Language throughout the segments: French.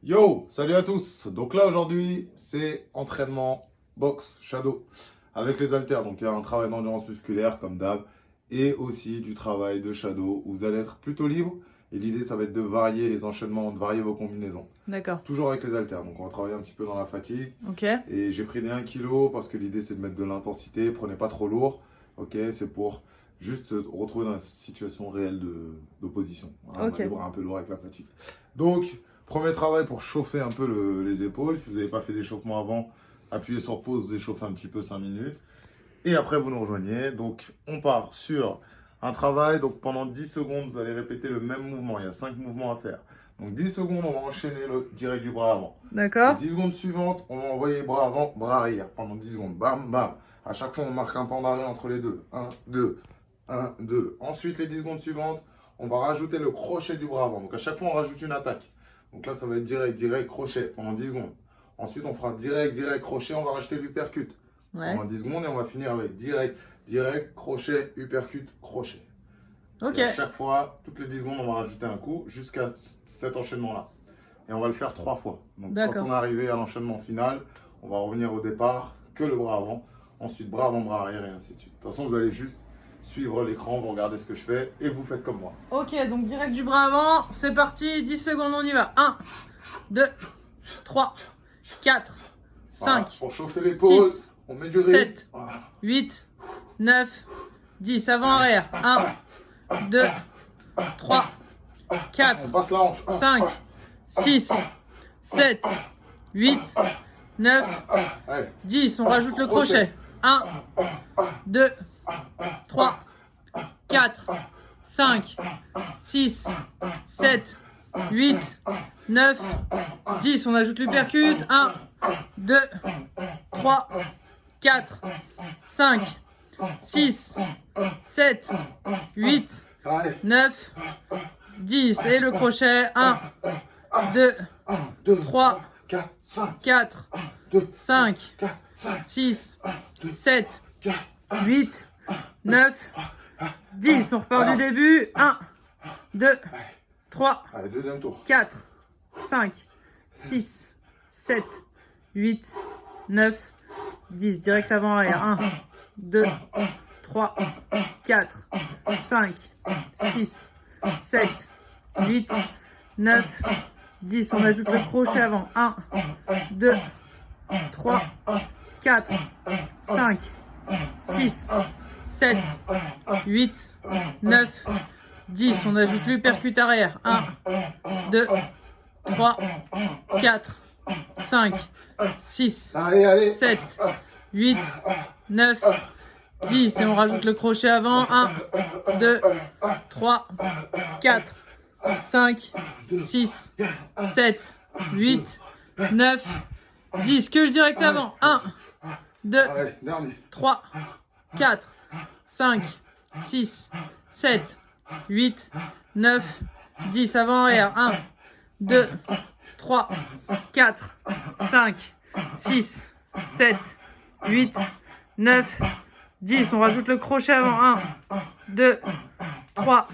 Yo, salut à tous. Donc là aujourd'hui, c'est entraînement boxe shadow avec les haltères. Donc il y a un travail d'endurance musculaire comme d'hab et aussi du travail de shadow où vous allez être plutôt libre. Et l'idée, ça va être de varier les enchaînements, de varier vos combinaisons. D'accord. Toujours avec les haltères. Donc on va travailler un petit peu dans la fatigue. Ok. Et j'ai pris des 1 kg parce que l'idée, c'est de mettre de l'intensité. Prenez pas trop lourd. Ok, c'est pour juste se retrouver dans une situation réelle d'opposition. Voilà, Ok. on a les bras un peu lourds avec la fatigue. Donc, premier travail pour chauffer un peu les épaules. Si vous n'avez pas fait d'échauffement avant, appuyez sur pause, vous échauffez un petit peu 5 minutes. Et après, vous nous rejoignez. Donc, on part sur un travail. Donc, pendant 10 secondes, vous allez répéter le même mouvement. Il y a 5 mouvements à faire. Donc, 10 secondes, on va enchaîner le direct du bras avant. D'accord. Les 10 secondes suivantes, on va envoyer bras avant, bras arrière. Pendant 10 secondes. Bam, bam. À chaque fois, on marque un temps d'arrêt entre les deux. 1, 2, 1, 2. Ensuite, les 10 secondes suivantes, on va rajouter le crochet du bras avant. Donc, à chaque fois, on rajoute une attaque. Donc là, ça va être direct, direct, crochet pendant 10 secondes. Ensuite, on fera direct, direct, crochet. On va rajouter l'uppercut pendant 10 secondes et on va finir avec direct, direct, crochet, uppercut, crochet. Ok. Et à chaque fois, toutes les 10 secondes, on va rajouter un coup jusqu'à cet enchaînement-là. Et on va le faire 3 fois. Donc quand on est arrivé à l'enchaînement final, on va revenir au départ, que le bras avant. Ensuite, bras avant, bras arrière et ainsi de suite. De toute façon, vous allez juste suivre l'écran, vous regardez ce que je fais et vous faites comme moi. Ok, donc direct du bras avant, c'est parti, 10 secondes, on y va. 1, 2, 3, 4, 5, Voilà, pour chauffer l'épaule, on met du rythme. 7, 8, 9, 10, avant, arrière. 1, 2, 3, 4, On passe la hanche. 5, 6, 7, 8, 9, Allez. 10. On rajoute le crochet. 1, 2, 3, 4, 5, 6, 7, 8, 9, 10. On ajoute l'uppercut. 1, 2, 3, 4, 5, 6, 7, 8, 9, 10. Et le crochet. 1, 2, 3, 4, 5, 6, 7, 8, 9, 10. On repart du début. 1, 2, 3, Allez, deuxième tour. 4, 5, 6, 7, 8, 9, 10. Direct avant arrière. 1, 2, 3, 4, 5, 6, 7, 8, 9, 10. On ajoute le crochet avant. 1, 2, 3, 4, 5, 6, 7, 8, 9, 10. On ajoute l'uppercut arrière. 1, 2, 3, 4, 5, 6, 7, 8, 9, 10. Et on rajoute le crochet avant. 1, 2, 3, 4, 5, 6, 7, 8, 9, 10. Que le direct avant. 1, 2, 3, 4, 5, 6, 7, 8, 9, 10. Avant arrière. 1, 2, 3, 4, 5, 6, 7, 8, 9, 10. On rajoute le crochet avant. 1, 2, 3,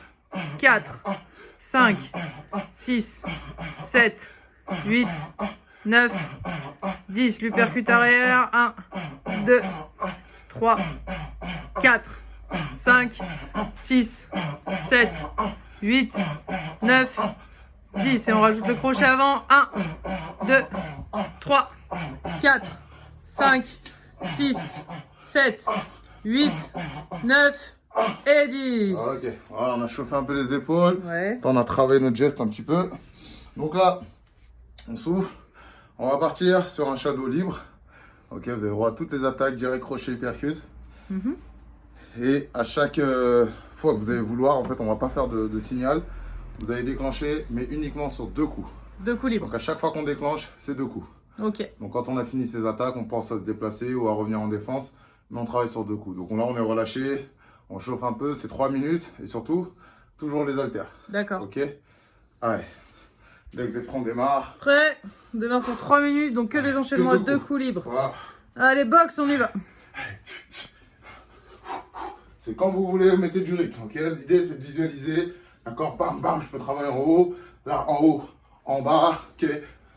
4, 5, 6, 7, 8, 9, 10. L'uppercut arrière. 1, 2, 3, 4, 5, 6, 7, 8, 9, 10. Et on rajoute le crochet avant. 1, 2, 3, 4, 5, 6, 7, 8, 9 et 10. Ok, voilà, on a chauffé un peu les épaules. Ouais. On a travaillé notre geste un petit peu. Donc là, on souffle. On va partir sur un shadow libre. Ok, vous avez droit à toutes les attaques, direct, crochet, uppercut. Et à chaque fois que vous allez vouloir, en fait, on va pas faire de signal. Vous allez déclencher, mais uniquement sur 2 coups. 2 coups libres. Donc à chaque fois qu'on déclenche, c'est 2 coups. Ok. Donc quand on a fini ces attaques, on pense à se déplacer ou à revenir en défense. Mais on travaille sur 2 coups. Donc là, on est relâché. On chauffe un peu, c'est 3 minutes. Et surtout, toujours les haltères. D'accord. Ok. Allez. Dès que vous êtes prêts, on démarre. Prêt. On démarre pour 3 minutes. Donc que des enchaînements à 2 coups libres. Voilà. Allez, boxe, on y va. C'est quand vous voulez, mettez du rythme. Ok. L'idée, c'est de visualiser. D'accord. Bam, bam, je peux travailler en haut. Là, en haut. En bas. Ok.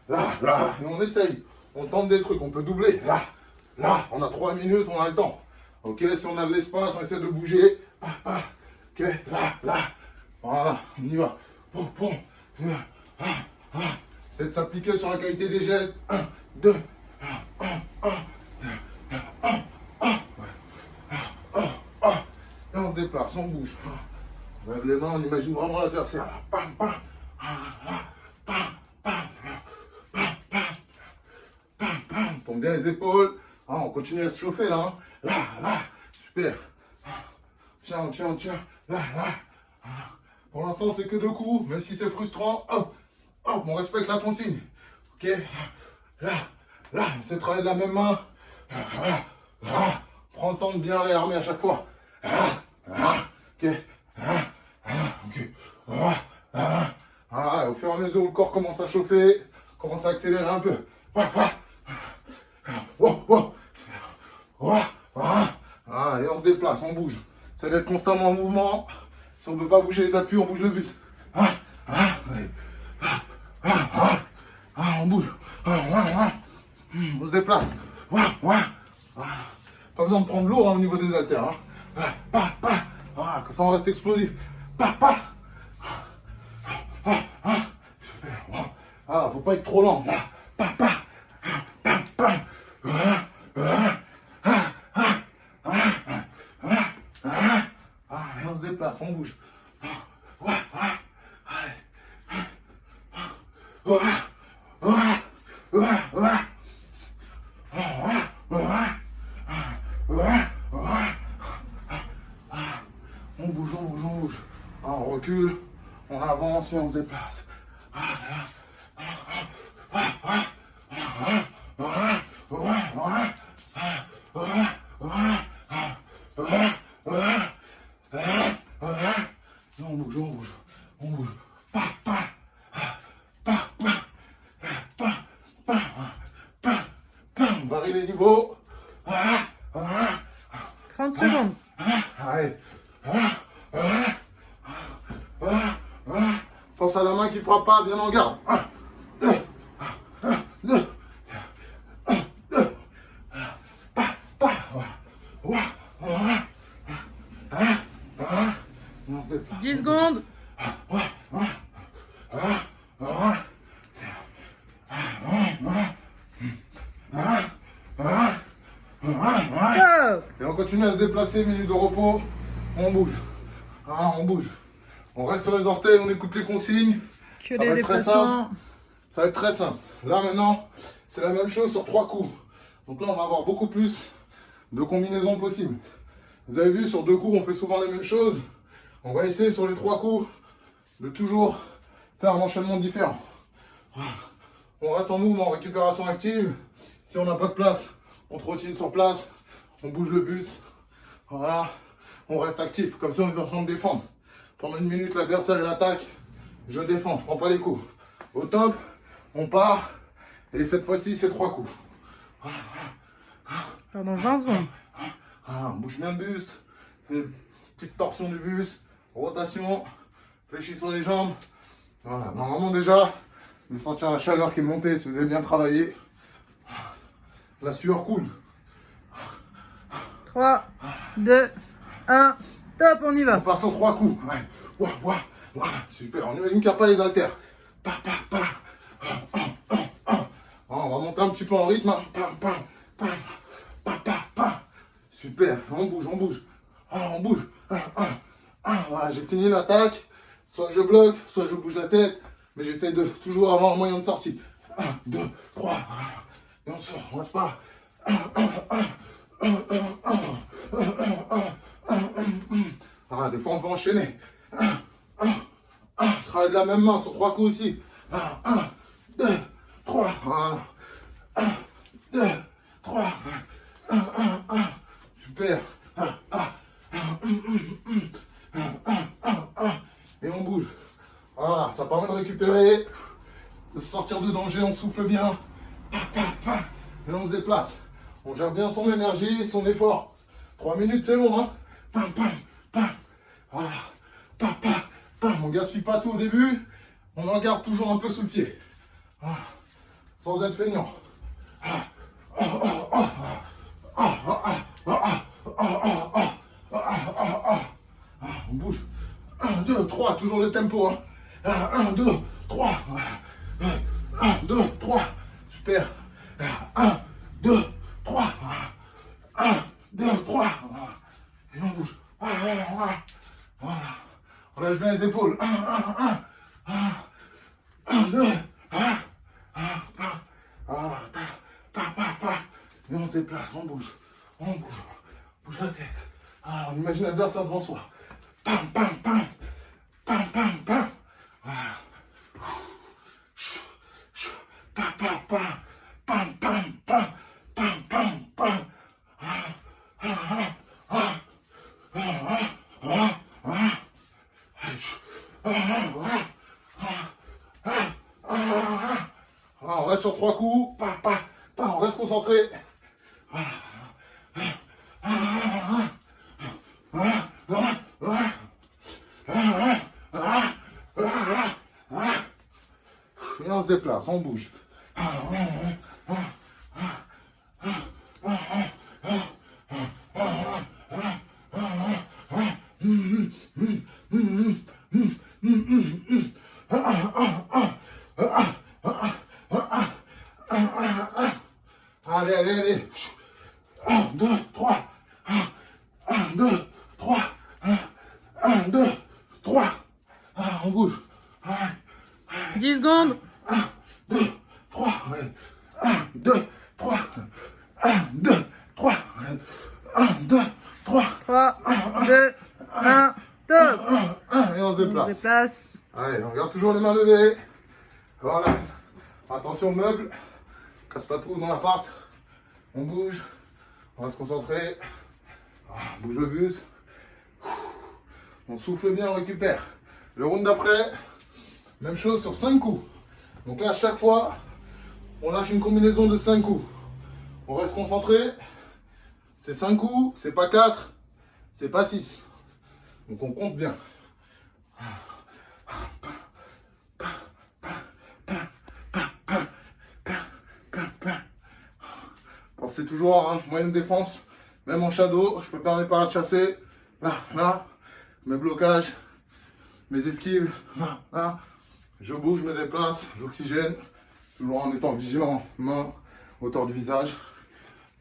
là. Et on essaye. On tente des trucs, on peut doubler. Là. On a 3 minutes, on a le temps. Ok, si on a de l'espace, on essaie de bouger. Ok, là. Voilà, on y va. C'est de s'appliquer sur la qualité des gestes. 1, 2, 1. Et on se déplace, on bouge. On lève les mains, on imagine vraiment l'adversaire. On tombe bien les épaules. On continue à se chauffer là. Là. Super. Tiens. Là. Pour l'instant, c'est que 2 coups. Même si c'est frustrant, hop, on respecte la consigne. Ok. Là. On essaie de travailler de la même main. Prends le temps de bien réarmer à chaque fois. Ok. Au fur et à mesure où le corps commence à chauffer, commence à accélérer un peu. Et on se déplace, on bouge. C'est d'être constamment en mouvement. Si on ne peut pas bouger les appuis, on bouge le buste. On bouge. On se déplace. Pas besoin de prendre lourd au niveau des haltères. Comme ça on reste explosif. Faut pas être trop lent. Et on se déplace, on bouge. On bouge. On recule, on avance et on se déplace. On bouge. On varie les niveaux. 30 secondes. Allez. Pense à la main qui frappe pas, bien en garde. 1, 2. On se déplace. 10 secondes. Et on continue à se déplacer, minute de repos. On bouge. On reste sur les orteils, on écoute les consignes. Que Ça les va être très déplacements. Ça va être très simple. Là maintenant, c'est la même chose sur 3 coups. Donc là, on va avoir beaucoup plus de combinaisons possibles. Vous avez vu, sur 2 coups, on fait souvent les mêmes choses. On va essayer sur les 3 coups de toujours faire un enchaînement différent. On reste en mouvement, récupération active. Si on n'a pas de place, on trottine sur place. On bouge le bus. Voilà. On reste actif. Comme ça, on est en train de défendre. Pendant 1 minute, l'adversaire il attaque. Je défends, je prends pas les coups. Au top, on part. Et cette fois-ci, c'est 3 coups. Pendant 20 secondes. On bouge bien le buste. Petite torsion du buste. Rotation. Fléchis sur les jambes. Voilà. Normalement, déjà, vous sentir la chaleur qui est montée si vous avez bien travaillé. La sueur coule. 3, 2, 1. Top, on y On va. part sur 3 coups. Super. On imagine qu'il n'y a pas les haltères. On va monter un petit peu en rythme. Super. On bouge. On bouge. Voilà, j'ai fini l'attaque. Soit je bloque, soit je bouge la tête. Mais j'essaie de toujours avoir un moyen de sortie. 1, 2, 3. Et on sort. On reste pas. Voilà, des fois on peut enchaîner. Travaille de la même main sur 3 coups aussi. 1, 2, 3. Voilà. 1, 2, 3. Super. Et on bouge. Voilà, ça permet de récupérer, de sortir de danger, on souffle bien. Et on se déplace. On gère bien son énergie, son effort. 3 minutes, c'est long, hein. Voilà. On gaspille pas tout au début. On en garde toujours un peu sous le pied. sans être feignant. On bouge. 1, 2, 3, toujours le tempo. 1, 2, 3. 1, 2, 3. Super. 1, 2, 3. 1, 2, 3. Et on bouge. Voilà. On lâche bien les épaules. 1, 2. Et on se déplace, on bouge. Bouge la tête. Alors, on imagine l'adversaire devant soi. Pam, pam, pam. Pam, pam, pam. Voilà. Pam, pam, pam. Pam, pam, pam. Pam, pam, pam. On reste sur 3 coups. On reste concentré. Et on se déplace, on bouge. Allez. 1, 2, 3. 1, 2, 3. 1, 2, 3. On bouge. 10 secondes. 1, 2, 3. 1, 2, 3. 1, 2, 3. 1, 2, 3. 3, 2, 1, top. Et on se On déplace. se déplace. Allez, on garde toujours les mains levées. Voilà. Attention aux meubles. Casse pas tout dans l'appart. On bouge. On va se concentrer. On bouge le buste. On souffle bien, on récupère. Le round d'après, même chose sur 5 coups. Donc là, à chaque fois, on lâche une combinaison de 5 coups. On reste concentré. C'est 5 coups, c'est pas 4, c'est pas 6. Donc on compte bien. Pensez toujours à moyenne défense, même en shadow, je peux faire des parades chassées, là, mes blocages, mes esquives, là, je bouge, je me déplace, j'oxygène, toujours en étant vigilant, main, hauteur du visage.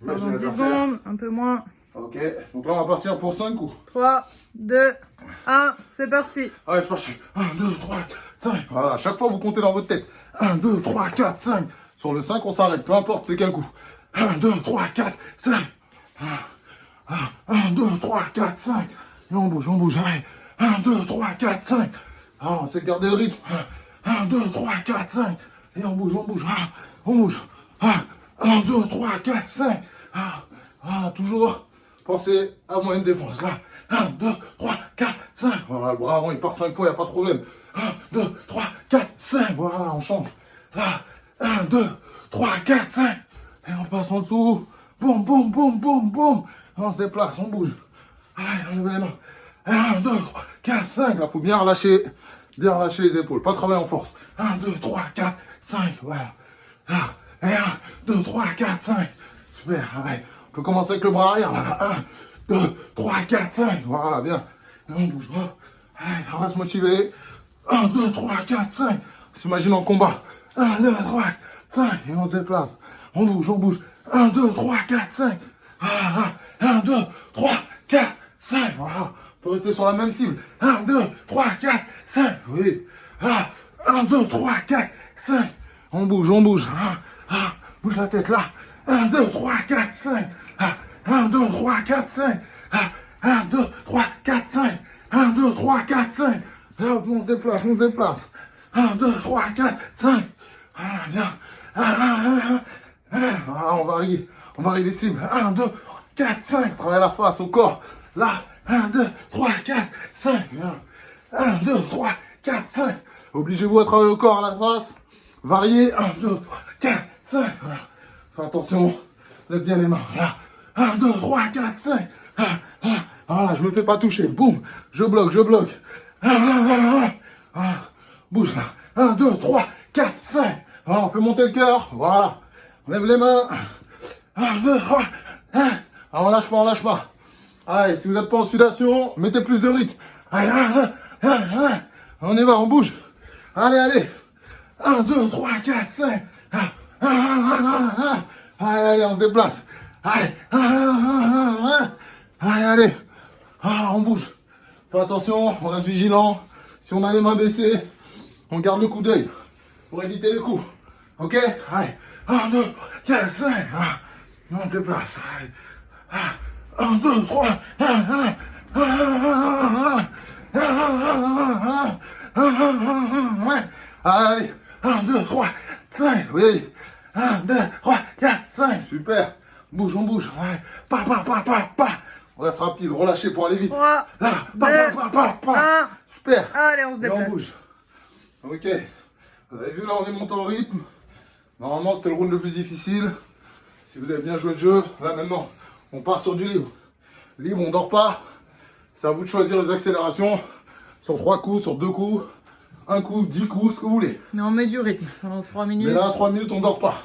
Pendant 10 secondes, un peu moins. Ok, donc là on va partir pour 5 coups. 3, 2, 1, c'est parti. Allez, c'est parti. 1, 2, 3, 4, 5. Voilà, à chaque fois vous comptez dans votre tête. 1, 2, 3, 4, 5. Sur le 5, on s'arrête, peu importe c'est quel coup. 1, 2, 3, 4, 5. 1, 2, 3, 4, 5. Et on bouge, allez. 1, 2, 3, 4, 5. Ah, on sait garder le rythme. 1, 2, 3, 4, 5. Et on bouge. Ah, on bouge. 1, 2, 3, 4, 5. Ah, toujours pensez à moyenne défense. Là. 1, 2, 3, 4, 5. Voilà, le bras avant, il part 5 fois, il n'y a pas de problème. 1, 2, 3, 4, 5. Voilà, on change. Là. 1, 2, 3, 4, 5. Et on passe en dessous. Boum, boum, boum, boum, boum. On se déplace, on bouge. Allez, on lève les mains. 1, 2, 3, 4, 5. Là, il faut bien relâcher les épaules. Pas travailler en force. 1, 2, 3, 4, 5. Voilà. Là. Et 1, 2, 3, 4, 5. Super. Allez. On peut commencer avec le bras arrière. Là. 1, 2, 3, 4, 5. Voilà, bien. Et on bouge. Allez, on va se motiver. 1, 2, 3, 4, 5. On s'imagine en combat. 1, 2, 3, 5. Et on se déplace. On bouge. 1, 2, 3, 4, 5. Voilà. 1, 2, 3, 4, 5. Voilà. On peut rester sur la même cible. 1, 2, 3, 4, 5. Oui. Là. 1, 2, 3, 4, 5. On bouge. Bouge la tête là. 1, 2, 3, 4, 5. 1, 2, 3, 4, 5. 1, 2, 3, 4, 5. 1, 2, 3, 4, 5. Là, on se déplace. 1, 2, 3, 4, 5. Voilà, bien. Voilà, on varie les cibles. 1, 2, 4, 5. Travaille la face, au corps. Là. 1, 2, 3, 4, 5. 1, 2, 3, 4, 5. Obligez-vous à travailler au corps, à la face. Variez. 1, 2, 3, 4, 5. Voilà. Fais attention. Lève bien les mains. Là. 1, 2, 3, 4, 5. Voilà, je me fais pas toucher. Boum. Je bloque. Voilà. Bouge là. 1, 2, 3, 4, 5. On fait monter le cœur. Voilà. On lève les mains. 1, 2, 3. On lâche pas, on lâche pas. Allez, si vous n'êtes pas en sudation, mettez plus de rythme. Allez, on y va, on bouge. Allez, allez. 1, 2, 3, 4, 5. Allez, on se déplace. Allez. Allez. On bouge. Fais attention, on reste vigilant. Si on a les mains baissées, on garde le coup d'œil pour éviter les coups. Ok? Allez. 1, 2, 4, 5. On se déplace. Allez. 1, 2, 3. Allez. 1, 2, 3, 5. Oui. 1, 2, 3, 4, 5. Super. Bouge, on bouge. Allez. On reste rapide. Relâchez pour aller vite. 3, Là. 1. Super. Allez, on se Et on déplace. bouge. Ok. Vous avez vu, là, on est monté en rythme. Normalement, c'était le round le plus difficile. Si vous avez bien joué le jeu, là, maintenant, on part sur du libre. Libre, on dort pas. C'est à vous de choisir les accélérations. Sur 3 coups, sur 2 coups. 1 coup, 10 coups, ce que vous voulez. Mais on met du rythme pendant 3 minutes. Mais là, 3 minutes, on dort pas.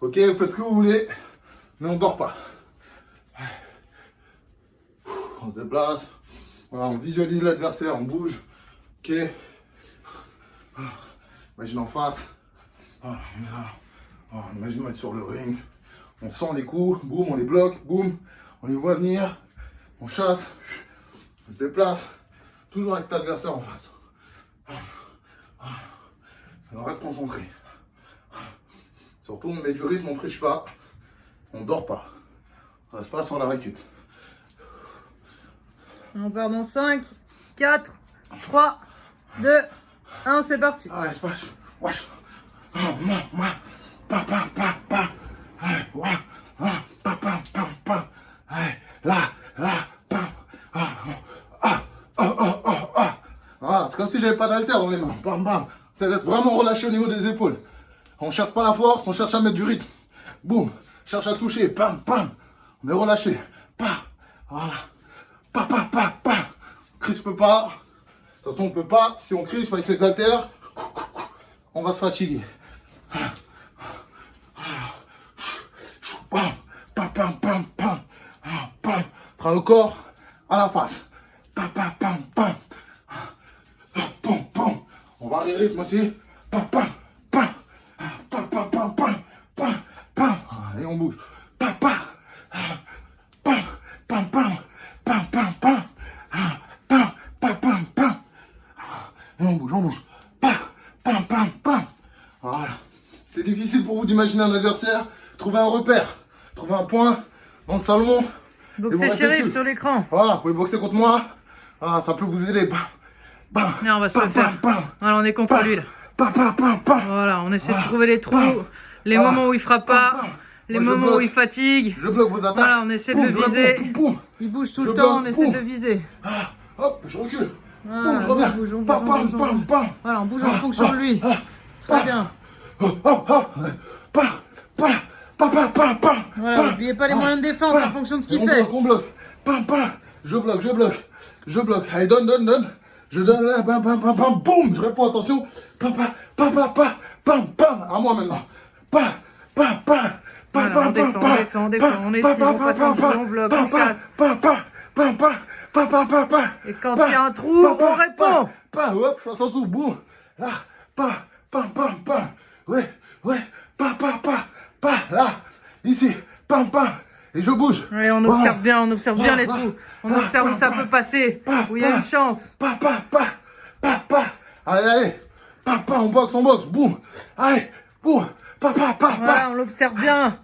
Ok, vous faites ce que vous voulez. Mais on dort pas. On se déplace. Voilà, on visualise l'adversaire, on bouge. Ok. Imagine en face. Voilà, on est là. Voilà, imagine on est sur le ring. On sent les coups, boum, on les bloque, boum. On les voit venir. On chasse. On se déplace. Toujours avec cet adversaire en face. On reste concentré. Surtout, on met du rythme, on triche pas. On dort pas. On reste pas sur la récup. On part dans 5, 4, 3, 2, 1, c'est parti. Ah, espace. Wesh. Voilà, c'est comme si j'avais pas d'haltère dans les mains. Bam, bam. C'est d'être vraiment relâché au niveau des épaules. On cherche pas la force, on cherche à mettre du rythme. Boum. Cherche à toucher. Pam, pam. On est relâché. Voilà. Crispe pas. De toute façon, on peut pas. Si on crispe avec les haltères, on va se fatiguer. Travaille au corps, à la face. On va arriver rythme aussi. Et on bouge. Et on bouge. Voilà. C'est difficile pour vous d'imaginer un adversaire. Trouvez un repère. Trouvez un point dans le salon. Boxer Shérif sur l'écran. Voilà, vous pouvez boxer contre moi. Voilà, ça peut vous aider. Là, on va se le faire. Voilà, on est contre lui là. Voilà, on essaie de trouver les trous, les moments où il frappe pas, les moments où il fatigue. Je bloque vos attaques. Voilà, on essaie de le viser. Il bouge tout le temps, on essaie de le viser. Hop, je recule. Voilà, Je reviens. on bouge. Voilà, on bouge en fonction de lui. Très bien. Voilà, n'oubliez pas les moyens de défense en fonction de ce qu'il fait. On bloque. Je bloque. Allez, donne. Je donne là, boum, je réponds, attention. À moi maintenant. Voilà, on défend, on esquive, on passe en dessous, on bloque, on chasse. Et quand il y a un trou, on répond. Hop, je passe en dessous, boum. Là, ouais, là, ici, et je bouge. Ouais, on observe bien les trous. On observe où ça peut passer, où il y a une chance. Allez, on boxe, boum. Allez, boum, Voilà, on l'observe bien.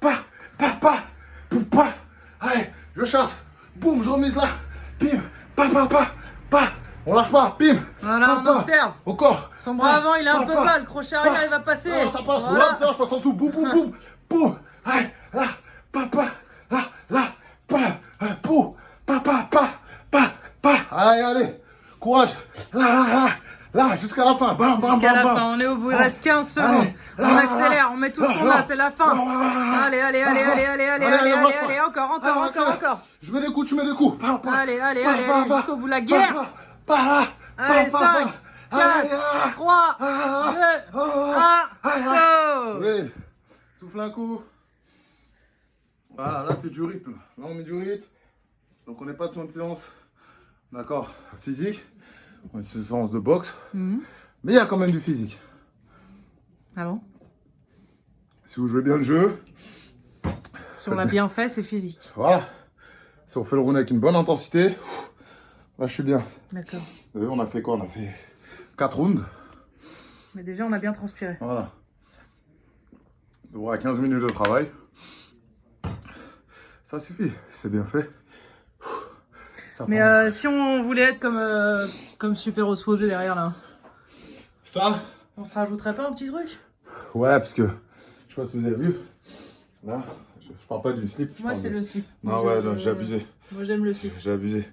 Allez, je chasse, boum, je remise là, bim, on lâche pas, bim. Voilà, on observe. Au corps. Son bras avant, il est un peu bas, le crochet arrière, il va passer. Ça passe, Voilà. je passe en dessous, boum. Allez, là, allez, courage, là, jusqu'à la fin, Jusqu'à la fin, on est au bout, il reste 15 secondes. On accélère, on met tout ce qu'on a, c'est la fin. Allez, encore. Je mets des coups, tu mets des coups. Allez, jusqu'au bout de la guerre. Allez, 5, 4, 3, 2, 1, go! Oui. Souffle un coup. Voilà, là c'est du rythme. Là on met du rythme. Donc on n'est pas sur une séance, d'accord, physique. On est sur une séance de boxe. Mais il y a quand même du physique. Ah bon? Si vous jouez bien le jeu. Si on l'a bien fait, c'est physique. Voilà. Si on fait le round avec une bonne intensité, là je suis bien. D'accord. Vous voyez, on a fait quoi? On a fait 4 rounds. Mais déjà, on a bien transpiré. Voilà. Donc, à 15 minutes de travail. Ça suffit, c'est bien fait. Ça Mais prend- si on voulait être comme Super Osphosé derrière là, Ça? on se rajouterait pas un petit truc? Ouais, parce que, je sais pas si vous avez vu, là, je parle pas du slip. je Moi, parle c'est de- le slip. Non, ouais, non, j'ai abusé. Moi, j'aime le slip. J'ai abusé.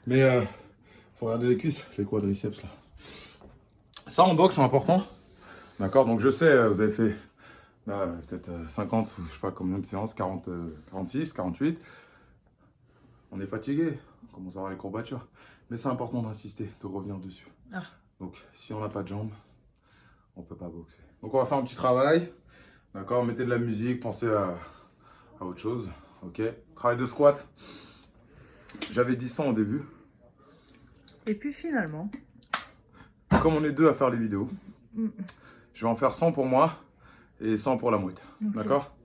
Mais, faut regarder les cuisses, les quadriceps, là. Ça, en boxe, c'est important. D'accord, donc je sais, vous avez fait, là, peut-être 50, je sais pas combien de séances, 40, 46, 48. On est fatigué, on commence à avoir les courbatures. Mais c'est important d'insister, de revenir dessus. Ah. Donc, si on n'a pas de jambes, on peut pas boxer. Donc, on va faire un petit travail. D'accord, mettez de la musique, pensez à autre chose. Ok, travail de squat. J'avais dit 100 au début. Et puis finalement, Comme on est deux à faire les vidéos, je vais en faire 100 pour moi et 100 pour la mouette. Ok. D'accord?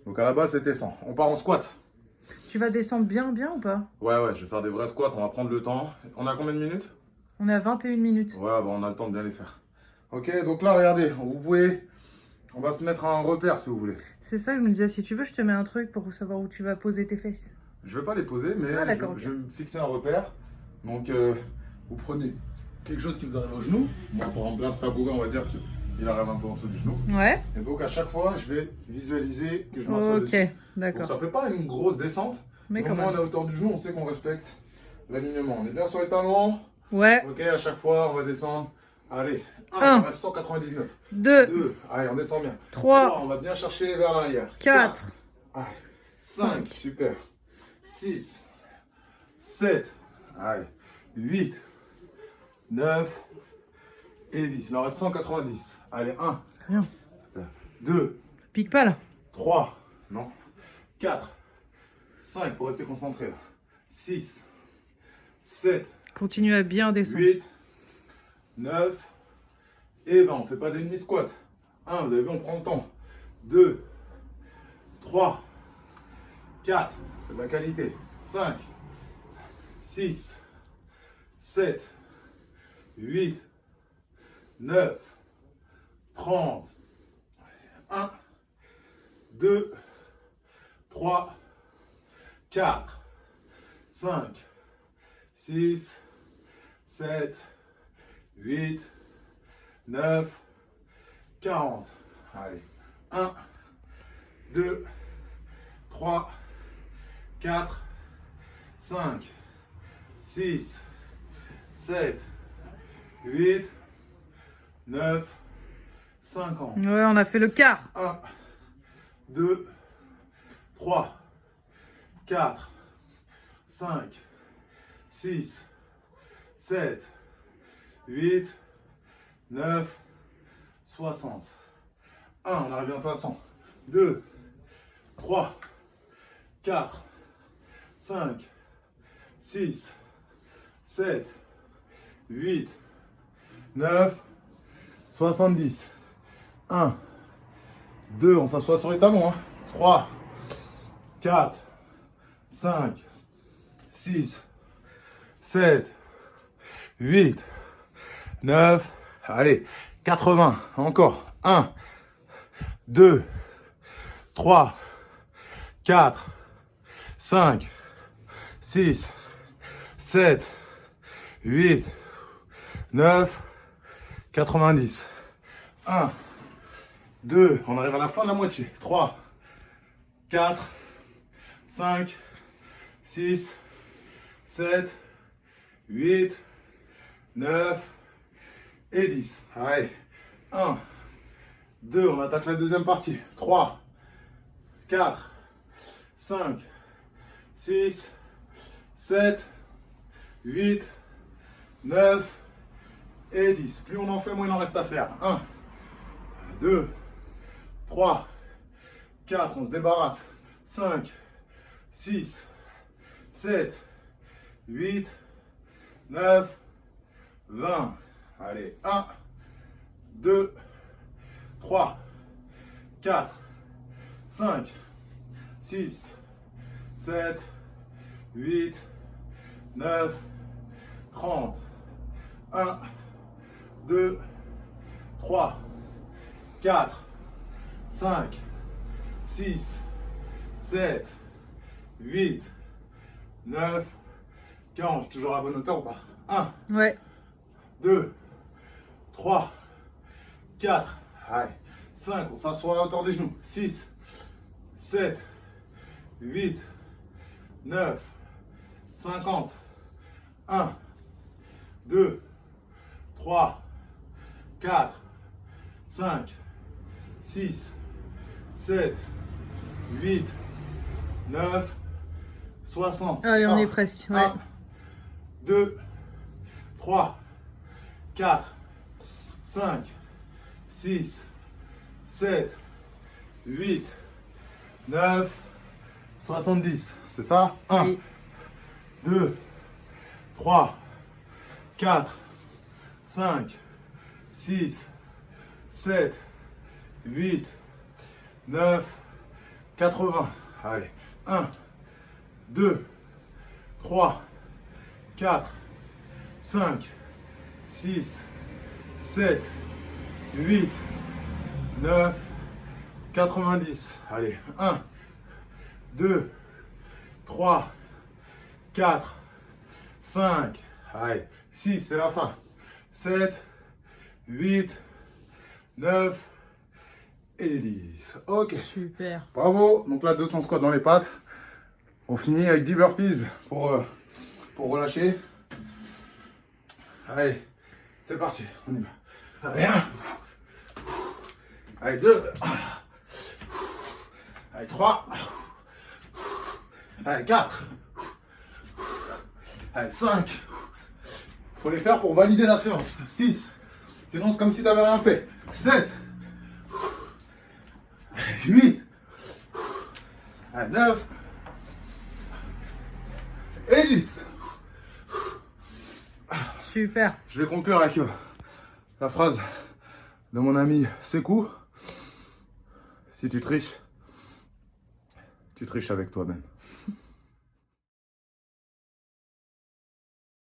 Donc, à la base, c'était 100. On part en squat. tu vas descendre bien ou pas? Ouais, je vais faire des vrais squats. On va prendre le temps. On a combien de minutes? On est à 21 minutes. Ouais, on a le temps de bien les faire. Ok, donc là, regardez, vous pouvez... On va se mettre à un repère si vous voulez. C'est ça que je me disais, si tu veux, je te mets un truc pour savoir où tu vas poser tes fesses. Je vais pas les poser, mais Ah, d'accord, je vais me fixer un repère. Donc, vous prenez quelque chose qui vous arrive au genou. Moi, par exemple, là, ce tabouret, on va dire qu'il arrive un peu en dessous du genou. Ouais. Et donc, à chaque fois, je vais visualiser que je m'assois dessus. Ok, Donc, d'accord. ça fait pas une grosse descente. Mais Mais quand au moins, on même. est à hauteur du genou, on sait qu'on respecte l'alignement. On est bien sur les talons. Ouais. Ok, à chaque fois, on va descendre. Allez, Un. on reste 199. 2, 2, allez, on descend bien. 3, On va bien chercher vers l'arrière. 4, Allez, 5, super. 6, 7, allez, 8, 9 et 10. Il en reste 190. Allez, 1, Rien. 2, Pique pas là. 3, non, 4, 5, faut rester concentré là. 6, 7, Continue à bien descendre. 8, 9 et 20. On ne fait pas des demi-squats. 1, vous avez vu, on prend le temps. 2, 3, 4, c'est de la qualité. 5, 6, 7, 8, 9, 30. 1, 2, 3, 4, 5, 6, 7, 8, 9, 40. Allez. 1, 2, 3, 4, 5, 6, 7, 8, 9, 50. Ouais, on a fait le quart. 1, 2, 3, 4, 5, 6, 7, 8, 9, 60. 1, on arrive bientôt à 100. 2, 3, 4, 5, 6, 7, 8, 9, 70. 1, 2, on s'assoit sur les talons. 3, 4, 5, 6, 7, 8, 9, allez, 80, encore. 1, 2, 3, 4, 5, 6, 7, 8, 9, 90. 1, 2, on arrive à la fin de la moitié. 3, 4, 5, 6, 7, 8, 9 et 10. Allez, 1, 2, on attaque la deuxième partie. 3, 4, 5, 6, 7, 8, 9 et 10. Plus on en fait, moins il en reste à faire. 1, 2, 3, 4, on se débarrasse. 5, 6, 7, 8, 9, 20. Allez, 1, 2, 3, 4, 5, 6, 7, 8, 9, 30. 1, 2, 3, 4, 5, 6, 7, 8, 9, 40. Toujours à la bonne hauteur ou pas? 1, Ouais. 2, 3, 4, allez, 5, on s'assoit à la hauteur des genoux. 6, 7, 8, 9, 50. 1, 2, 3, 4, 5, 6, 7, 8, 9, 60. Allez, on est presque. Ouais. 1, 2, 3, 4, 5, 6, 7, 8, 9, 70. C'est ça? 1, Oui. 2, 3, 4, 5, 6, 7, 8, 9, 80. Allez, 1, 2, 3, 4, 5, 6, 7, 8, 9, 90. Allez, 1, 2, 3, 4, 5, allez, 6, c'est la fin. 7, 8, 9 et 10. Ok. Super. Bravo. Donc là, 200 squats dans les pattes. On finit avec 10 burpees pour relâcher. Allez, c'est parti. On y va. Allez, 1. Allez, 2. Allez, 3. Allez, 4. Allez, 5. Il faut les faire pour valider la séance. 6. Sinon, c'est comme si tu n'avais rien fait. 7. 8. Allez, 9. Et 10. Super. Je vais conclure avec la phrase de mon ami Sekou. Si tu triches avec toi-même.